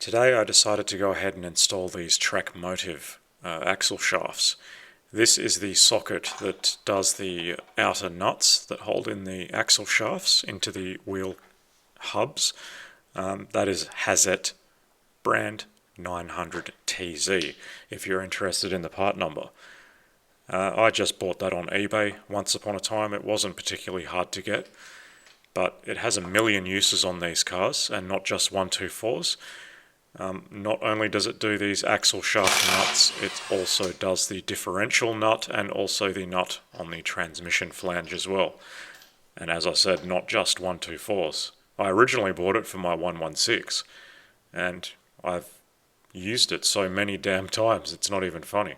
Today I decided to go ahead and install these Trakmotive axle shafts. This is the socket that does the outer nuts that hold in the axle shafts into the wheel hubs. That is Hazet brand 900TZ if you're interested in the part number. I just bought that on eBay once upon a time. It wasn't particularly hard to get, but it has a million uses on these cars and not just 124s. Not only does it do these axle shaft nuts, it also does the differential nut and also the nut on the transmission flange as well. And as I said, not just 124s. I originally bought it for my 116 and I've used it so many damn times it's not even funny.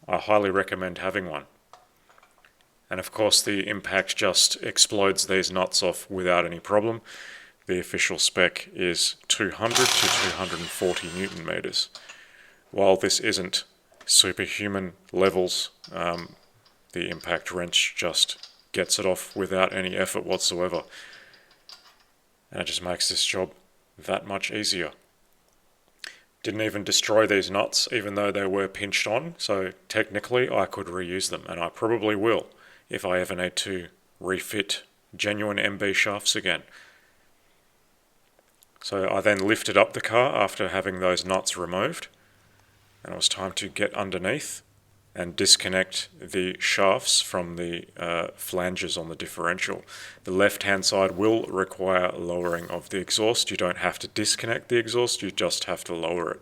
I highly recommend having one. And of course the impact just explodes these nuts off without any problem. The official spec is 200 to 240 Newton meters. While this isn't superhuman levels, the impact wrench just gets it off without any effort whatsoever. And it just makes this job that much easier. Didn't even destroy these nuts even though they were pinched on, so technically I could reuse them, and I probably will if I ever need to refit genuine MB shafts again. So I then lifted up the car after having those nuts removed, and it was time to get underneath and disconnect the shafts from the flanges on the differential. The left hand side will require lowering of the exhaust. You don't have to disconnect the exhaust, you just have to lower it.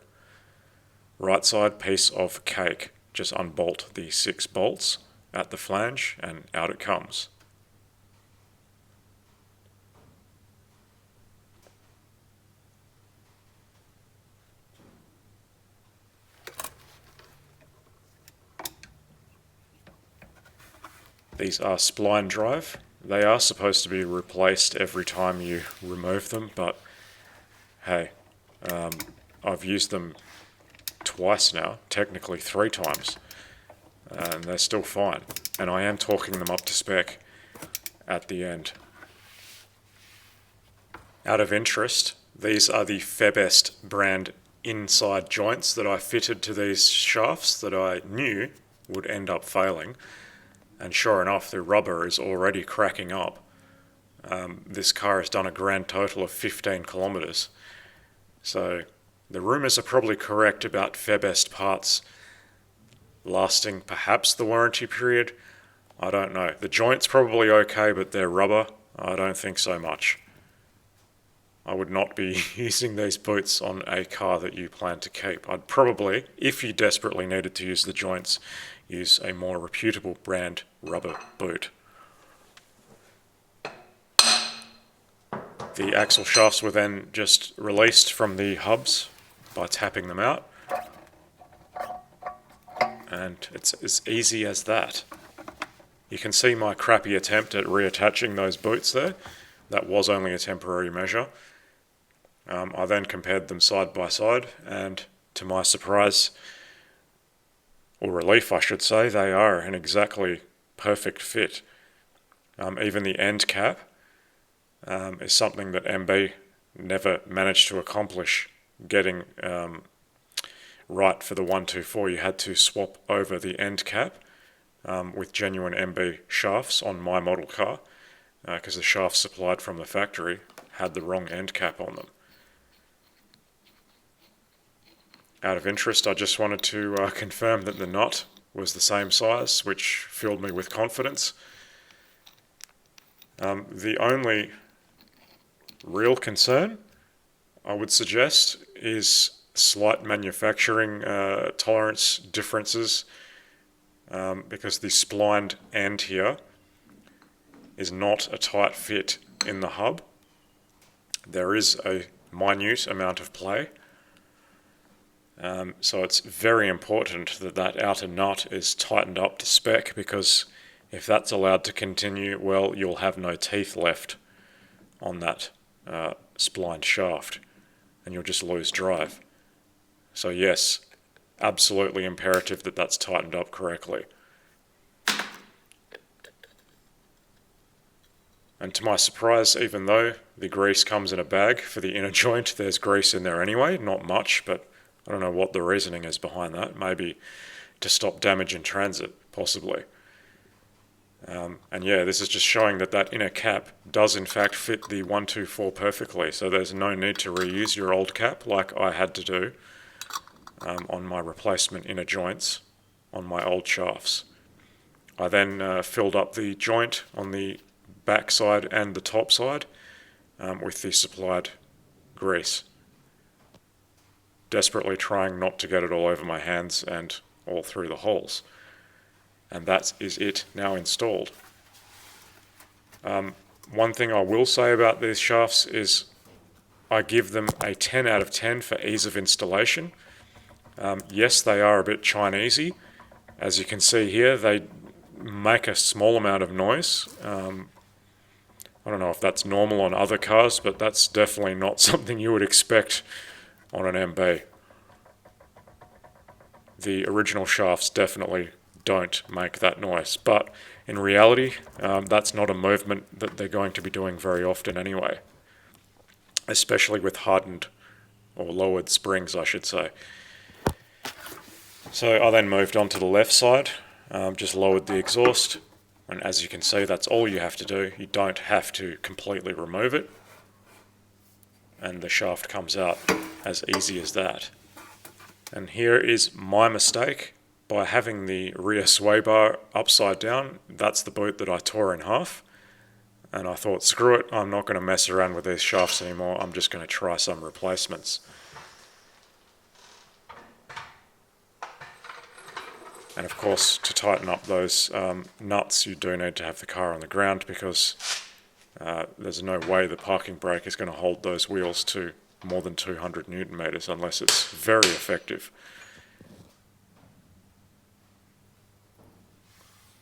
Right side, piece of cake. Just unbolt the 6 bolts at the flange and out it comes. These are spline drive. They are supposed to be replaced every time you remove them, but hey, I've used them twice now, technically 3 times, and they're still fine. And I am torquing them up to spec at the end. Out of interest, these are the Febest brand inside joints that I fitted to these shafts that I knew would end up failing. And sure enough, the rubber is already cracking up. This car has done a grand total of 15 kilometers. So the rumours are probably correct about Febest parts lasting perhaps the warranty period. I don't know. The joint's probably okay, but they're rubber. I don't think so much. I would not be using these boots on a car that you plan to keep. I'd probably, if you desperately needed to use the joints, use a more reputable brand rubber boot. The axle shafts were then just released from the hubs by tapping them out, and it's as easy as that. You can see my crappy attempt at reattaching those boots there. That was only a temporary measure. I then compared them side by side, and to my surprise, or relief I should say, they are an exactly perfect fit. Even the end cap is something that MB never managed to accomplish getting right for the 124. You had to swap over the end cap with genuine MB shafts on my model car because the shafts supplied from the factory had the wrong end cap on them. Out of interest, I just wanted to confirm that the nut was the same size, which filled me with confidence. The only real concern I would suggest is slight manufacturing tolerance differences, because the splined end here is not a tight fit in the hub. There is a minute amount of play. So it's very important that that outer nut is tightened up to spec, because if that's allowed to continue, well, you'll have no teeth left on that splined shaft and you'll just lose drive. So yes, absolutely imperative that that's tightened up correctly. And to my surprise, even though the grease comes in a bag for the inner joint, there's grease in there anyway, not much, but I don't know what the reasoning is behind that. Maybe to stop damage in transit, possibly. And yeah, this is just showing that that inner cap does in fact fit the 124 perfectly, so there's no need to reuse your old cap like I had to do on my replacement inner joints on my old shafts. I then filled up the joint on the back side and the top side with the supplied grease, desperately trying not to get it all over my hands and all through the holes. And that is it now installed. One thing I will say about these shafts is I give them a 10 out of 10 for ease of installation. Yes, they are a bit Chinesey. As you can see here, they make a small amount of noise. I don't know if that's normal on other cars, but that's definitely not something you would expect on an MB. The original shafts definitely don't make that noise, but in reality, that's not a movement that they're going to be doing very often anyway, especially with hardened or lowered springs, I should say. So I then moved on to the left side, just lowered the exhaust, and as you can see, that's all you have to do. You don't have to completely remove it, and the shaft comes out as easy as that. And here is my mistake. By having the rear sway bar upside down, that's the boot that I tore in half. And I thought, screw it, I'm not going to mess around with these shafts anymore, I'm just going to try some replacements. And of course, to tighten up those nuts, you do need to have the car on the ground, because there's no way the parking brake is going to hold those wheels to more than 200 Newton meters unless it's very effective.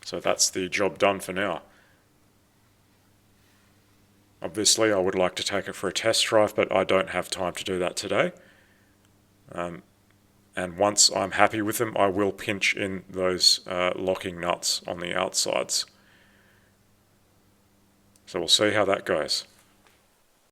So that's the job done for now. Obviously, I would like to take it for a test drive, but I don't have time to do that today. And once I'm happy with them, I will pinch in those locking nuts on the outsides. So we'll see how that goes.